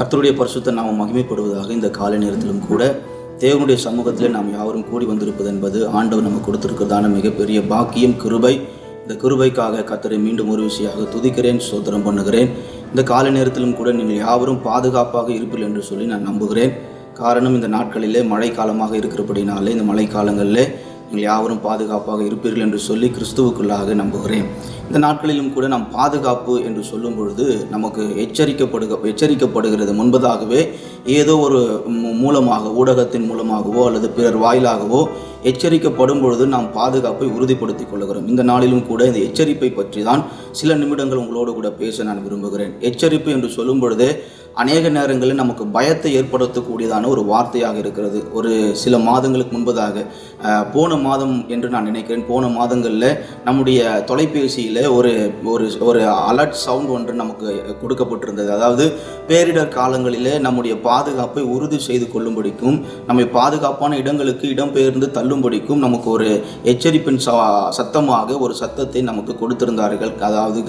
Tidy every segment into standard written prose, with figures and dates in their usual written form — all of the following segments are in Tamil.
கர்த்தருடைய பரிசுத்த நாமம் மகிமைப்படுவதாக. இந்த காலை நேரத்திலும் கூட தேவனுடைய சமூகத்தில் நாம் யாவரும் கூடி வந்திருப்பது என்பது ஆண்டவர் நமக்கு கொடுத்திருக்கிறதான மிகப்பெரிய பாக்கியம், கிருபை. இந்த கிருபைக்காக கர்த்தரை மீண்டும் ஒரு விஷயமாக துதிக்கிறேன், ஸ்தோத்திரம் பண்ணுகிறேன். இந்த காலை நேரத்திலும் கூட நீங்கள் யாவரும் பாதுகாப்பாக இருப்பீர்கள் என்று சொல்லி நான் நம்புகிறேன். காரணம், இந்த நாட்களிலே மழை காலமாக இருக்கிறபடினாலே இந்த மழை காலங்களில் நீங்கள் யாவரும் பாதுகாப்பாக இருப்பீர்கள் என்று சொல்லி கிறிஸ்துவுக்குள்ளாக நம்புகிறேன். இந்த நாட்களிலும் கூட நாம் பாதுகாப்பு என்று சொல்லும் பொழுது நமக்கு எச்சரிக்கப்படுகிறது. முன்பதாகவே ஏதோ ஒரு மூலமாக, ஊடகத்தின் மூலமாகவோ அல்லது பிறர் வாயிலாகவோ எச்சரிக்கப்படும் பொழுது நாம் பாதுகாப்பை உறுதிப்படுத்திக் கொள்கிறோம். இந்த நாளிலும் கூட இந்த எச்சரிப்பை பற்றி தான் சில நிமிடங்கள் உங்களோடு கூட பேச நான் விரும்புகிறேன். எச்சரிப்பு என்று சொல்லும் பொழுதே அநேக நேரங்களில் நமக்கு பயத்தை ஏற்படுத்தக்கூடியதான ஒரு வார்த்தையாக இருக்கிறது. ஒரு சில மாதங்களுக்கு முன்பதாக, போன மாதம் என்று நான் நினைக்கிறேன், போன மாதங்களில் நம்முடைய தொலைபேசியில் ஒரு ஒரு அலர்ட் சவுண்ட் ஒன்று நமக்கு கொடுக்கப்பட்டிருந்தது. அதாவது பேரிடர் காலங்களிலே நம்முடைய பாதுகாப்பை உறுதி செய்து கொள்ளும்படிக்கும், நம்மை பாதுகாப்பான இடங்களுக்கு இடம்பெயர்ந்து தள்ளும்படிக்கும் நமக்கு ஒரு எச்சரிப்பின் சத்தமாக ஒரு சத்தத்தை நமக்கு கொடுத்திருந்தார்கள். அதாவது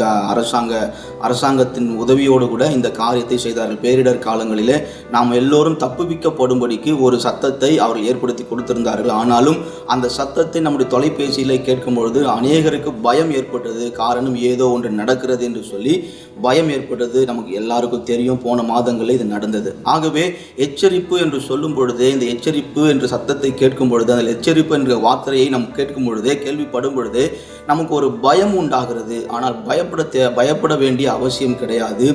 அரசாங்கத்தின் உதவியோடு கூட இந்த காரியத்தை செய்தார்கள். பேரிடர் காலங்களிலே நாம் எல்லோரும் தப்புவிக்கப்படும்படிக்கு ஒரு சத்தத்தை அவர்கள் ஏற்படுத்தி கொடுத்திருந்தார்கள். ஆனாலும் அந்த சத்தத்தை நம்முடைய தொலைபேசியில் கேட்கும் பொழுது அநேகருக்கு பயம் ஏற்பட்டது. காரணம், ஏதோ ஒன்று நடக்கிறது என்று சொல்லி பயம் ஏற்பட்டது. நமக்கு எல்லாருக்கும் தெரியும், போன மாதங்களில் இது நடந்தது. ஆகவே எச்சரிப்பு என்று சொல்லும் பொழுதே, இந்த எச்சரிப்பு என்ற சத்தத்தை கேட்கும் பொழுது, அந்த எச்சரிப்பு என்ற வார்த்தையை நாம் கேட்கும் பொழுதே, கேள்விப்படும் பொழுதே நமக்கு ஒரு பயம் உண்டாகிறது. ஆனால் பயப்பட வேண்டிய அவசியம் கிடையாது.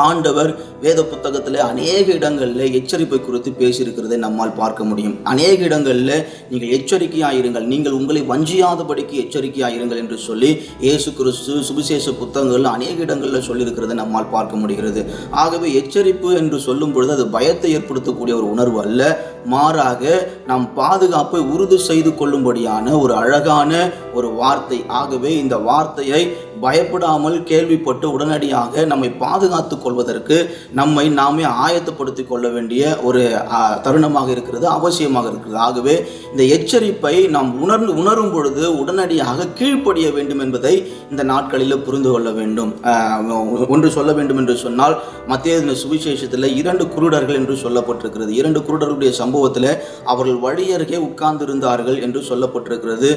ஆண்டவர் வேத புத்தகத்தில் அநேக இடங்களில் எச்சரிப்பை குறித்து பேசியிருக்கிறதை நம்மால் பார்க்க முடியும். அநேக இடங்களில் நீங்கள் எச்சரிக்கையாயிருங்கள், நீங்கள் உங்களை வஞ்சியாதபடிக்கு எச்சரிக்கையாயிருங்கள் என்று சொல்லி இயேசு கிறிஸ்து சுவிசேஷ புத்தகங்கள் அநேக இடங்களில் சொல்லியிருக்கிறதை நம்மால் பார்க்க முடிகிறது. ஆகவே எச்சரிப்பு என்று சொல்லும் பொழுது அது பயத்தை ஏற்படுத்தக்கூடிய ஒரு உணர்வு அல்ல, மாறாக நாம் பாதுகாப்பை உறுதி செய்து கொள்ளும்படியான ஒரு அழகான ஒரு வார்த்தை. ஆகவே இந்த வார்த்தையை பயப்படாமல் கேள்விப்பட்டு உடனடியாக நம்மை பாதுகாத்துக் கொள்வதற்கு நம்மை நாமே ஆயத்தப்படுத்திக் கொள்ள வேண்டிய ஒரு தருணமாக இருக்கிறது, அவசியமாக இருக்கிறது. ஆகவே இந்த எச்சரிப்பை நாம் உணரும் பொழுது உடனடியாக கீழ்ப்படிய வேண்டும் என்பதை இந்த நாட்களில் புரிந்து கொள்ள வேண்டும். ஒன்று சொல்ல வேண்டும் என்று சொன்னால், மத்தேயு சுவிசேஷத்தில் 2 குருடர்கள் என்று சொல்லப்பட்டிருக்கிறது. 2 குருடர்களுடைய சம்பவத்தில் அவர்கள் வழி அருகே உட்கார்ந்திருந்தார்கள் என்று சொல்லப்பட்டிருக்கிறது.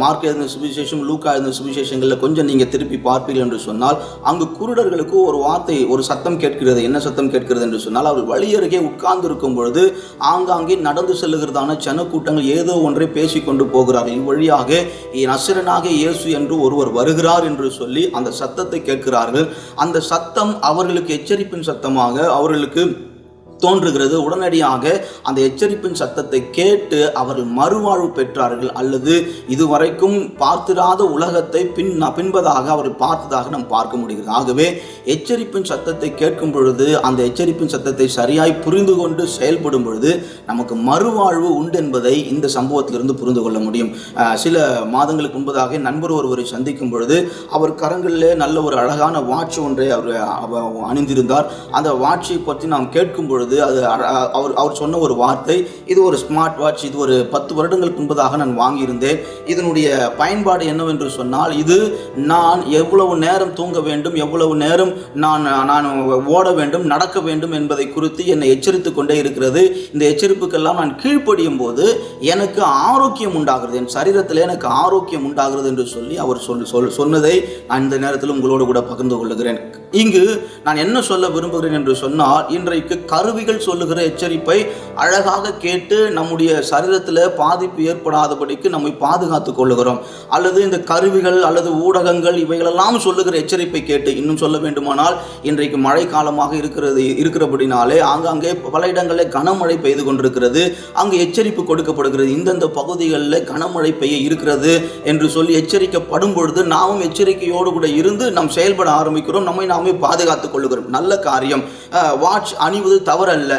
மார்க் எழுதின சுவிசேஷம், லூக்கா எழுதின சுவிசேஷங்களில் கொஞ்சம் நீங்கள் திருப்பி பார்ப்பீர்கள் என்று சொன்னால், அங்கு குருடர்களுக்கு ஒரு வார்த்தை, ஒரு சத்தம் கேட்கிறது. என்ன சத்தம் கேட்கிறது என்று சொன்னால், அவர்கள் வழி அருகே உட்கார்ந்து இருக்கும் பொழுது ஆங்காங்கே நடந்து செல்லுகிறதான ஜனக்கூட்டங்கள் ஏதோ ஒன்றை பேசிக்கொண்டு போகிறார்கள். இவ்வழியாக நசரேயனாக இயேசு என்று ஒருவர் வருகிறார் என்று சொல்லி அந்த சத்தத்தை கேட்கிறார்கள். அந்த சத்தம் அவர்களுக்கு எச்சரிப்பின் சத்தமாக அவர்களுக்கு தோன்றுகிறது. உடனடியாக அந்த எச்சரிப்பின் சத்தத்தை கேட்டு அவர்கள் மறுவாழ்வு பெற்றார்கள், அல்லது இதுவரைக்கும் பார்த்திராத உலகத்தை பின்பதாக அவர்கள் பார்த்ததாக நாம் பார்க்க முடிகிறது. ஆகவே எச்சரிப்பின் சத்தத்தை கேட்கும் பொழுது, அந்த எச்சரிப்பின் சத்தத்தை சரியாய் புரிந்து கொண்டு செயல்படும் பொழுது நமக்கு மறுவாழ்வு உண்டு என்பதை இந்த சம்பவத்திலிருந்து புரிந்து கொள்ள முடியும். சில மாதங்களுக்கு முன்பதாக நண்பர் ஒருவரை சந்திக்கும் பொழுது அவர் கரங்களிலே நல்ல ஒரு அழகான வாட்ச் ஒன்றை அவர் அணிந்திருந்தார். அந்த வாட்சை பற்றி நாம் கேட்கும் பொழுது அவர் சொன்ன ஒரு வார்த்தை, இது ஒரு ஸ்மார்ட் வாட்ச், இது ஒரு 10 வருடங்களுக்கு முன்பதாக நான் வாங்கியிருந்தேன். இதனுடைய பயன்பாடு என்னவென்று சொன்னால், இது நான் எவ்வளவு நேரம் தூங்க வேண்டும், எவ்வளவு நேரம் நான் ஓட வேண்டும், நடக்க வேண்டும் என்பதை குறித்து என்னை எச்சரித்து கொண்டே இருக்கிறது. இந்த எச்சரிப்புக்கெல்லாம் நான் கீழ்ப்படியும் போது எனக்கு ஆரோக்கியம் உண்டாகிறது, என் சரீரத்தில் எனக்கு ஆரோக்கியம் உண்டாகிறது என்று சொல்லி அவர் சொன்னதை நான் இந்த நேரத்தில் உங்களோடு கூட பகிர்ந்து கொள்ளுகிறேன். இங்கு நான் என்ன சொல்ல விரும்புகிறேன் என்று சொன்னால், இன்றைக்கு கருவிகள் சொல்லுகிற எச்சரிப்பை அழகாக கேட்டு நம்முடைய சரீரத்தில் பாதிப்பு ஏற்படாதபடிக்கு நம்மை பாதுகாத்துக் கொள்ளுகிறோம். அல்லது இந்த கருவிகள் அல்லது ஊடகங்கள் இவைகளெல்லாம் சொல்லுகிற எச்சரிப்பை கேட்டு, இன்னும் சொல்ல வேண்டுமானால் இன்றைக்கு மழை காலமாக இருக்கிறபடினாலே ஆங்காங்கே பல இடங்களில் கனமழை பெய்து கொண்டிருக்கிறது. அங்கு எச்சரிப்பு கொடுக்கப்படுகிறது, இந்தந்த பகுதிகளில் கனமழை பெய்ய இருக்கிறது என்று சொல்லி எச்சரிக்கப்படும் பொழுது நாமும் எச்சரிக்கையோடு கூட இருந்து நாம் செயல்பட ஆரம்பிக்கிறோம், நம்மை நாமே பாதுகாத்துக் கொள்ளுகிறோம். நல்ல காரியம். வாட்ச் அணிவது தவறல்ல.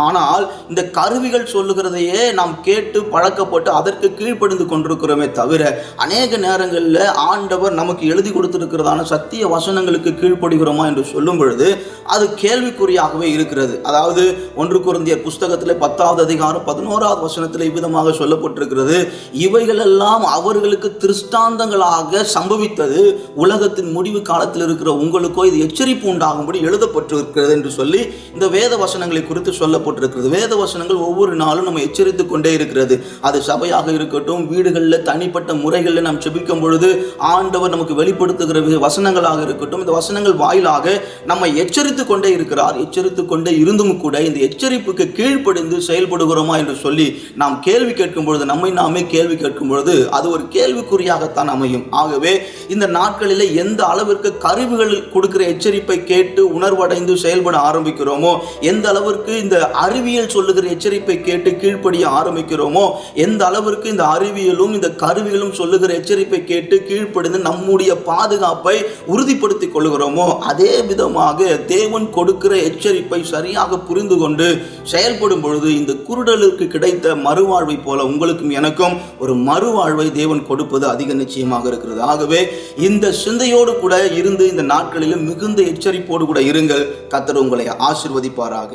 ஆனால் இந்த கருவிகள் சொல்லுகிறதையே நாம் கேட்டு பழக்கப்பட்டு அதற்கு கீழ்ப்படிந்து கொண்டிருக்கிறோமே தவிர, அநேக நேரங்களில் ஆண்டவர் நமக்கு எழுதி கொடுத்திருக்கிறதான சத்திய வசனங்களுக்கு கீழ்ப்படுகிறோமா என்று சொல்லும் பொழுது அது கேள்விக்குறியாகவே இருக்கிறது. அதாவது 1 கொரிந்தியர் புஸ்தகத்தில் 10வது அதிகாரம் 11வது வசனத்தில் இவ்விதமாக சொல்லப்பட்டிருக்கிறது, இவைகளெல்லாம் அவர்களுக்கு திருஷ்டாந்தங்களாக சம்பவித்தது, உலகத்தின் முடிவு காலத்தில் இருக்கிற உங்களுக்கோ இது எச்சரிப்பு உண்டாகும்படி எழுதப்பட்டிருக்கிறது என்று சொல்லி இந்த வேத வசனங்களை குறித்து சொல்லப்பட்டிருக்கிறது. வேத வசனங்கள் ஒவ்வொரு நாளும் நம்ம எச்சரித்து கொண்டே இருக்கிறது. அது சபையாக இருக்கட்டும், வீடுகளில் தனிப்பட்ட முறைகளில் நாம் செபிக்கும் பொழுது ஆண்டவர் நமக்கு வெளிப்படுத்துகிற வசனங்களாக இருக்கட்டும், இந்த வசனங்கள் வாயிலாக நம்ம எச்சரித்து கொண்டே இருக்கிறார். எச்சரித்து கொண்டே இருந்தும் கூட இந்த எச்சரிப்புக்கு கீழ்ப்படிந்து செயல்படுகிறோமா என்று சொல்லி நாம் கேள்வி கேட்கும் பொழுது, நம்மை நாமே கேள்வி கேட்கும் பொழுது அது ஒரு கேள்விக்குறியாகத்தான் அமையும். ஆகவே இந்த நாட்களில் எந்த அளவிற்கு கருவிகள் கொடுக்கிற எச்சரிப்பை கேட்டு உணர்வடைந்து செயல்பட ஆரம்பிக்கிறோமோ, எந்த அளவிற்கு இந்த அறிவியல் சொல்லுகிற எச்சரிப்பை கேட்டு கீழ்ப்படிய ஆரம்பிக்கிறோமோ, எந்த அளவிற்கு இந்த அறிவியலும் இந்த கருவிகளும் சொல்லுகிற எச்சரிப்பை கேட்டு கீழ்ப்படிந்து நம்முடைய பாதுகாப்பை உறுதிப்படுத்திக் கொள்கிறோமோ, அதே விதமாக தேவன் கொடுக்கிற எச்சரிப்பை சரியாக புரிந்து கொண்டு செயல்படும் பொழுது இந்த குருடலுக்கு கிடைத்த மறுவாழ்வை போல உங்களுக்கும் எனக்கும் ஒரு மறுவாழ்வை தேவன் கொடுப்பது அதிக நிச்சயமாக இருக்கிறது. ஆகவே இந்த சிந்தையோடு கூட இருந்து இந்த நாட்களிலும் மிகுந்த எச்சரிப்போடு கூட இருங்கள். கர்த்தர் உங்களை ஆசீர்வதிப்பாராக.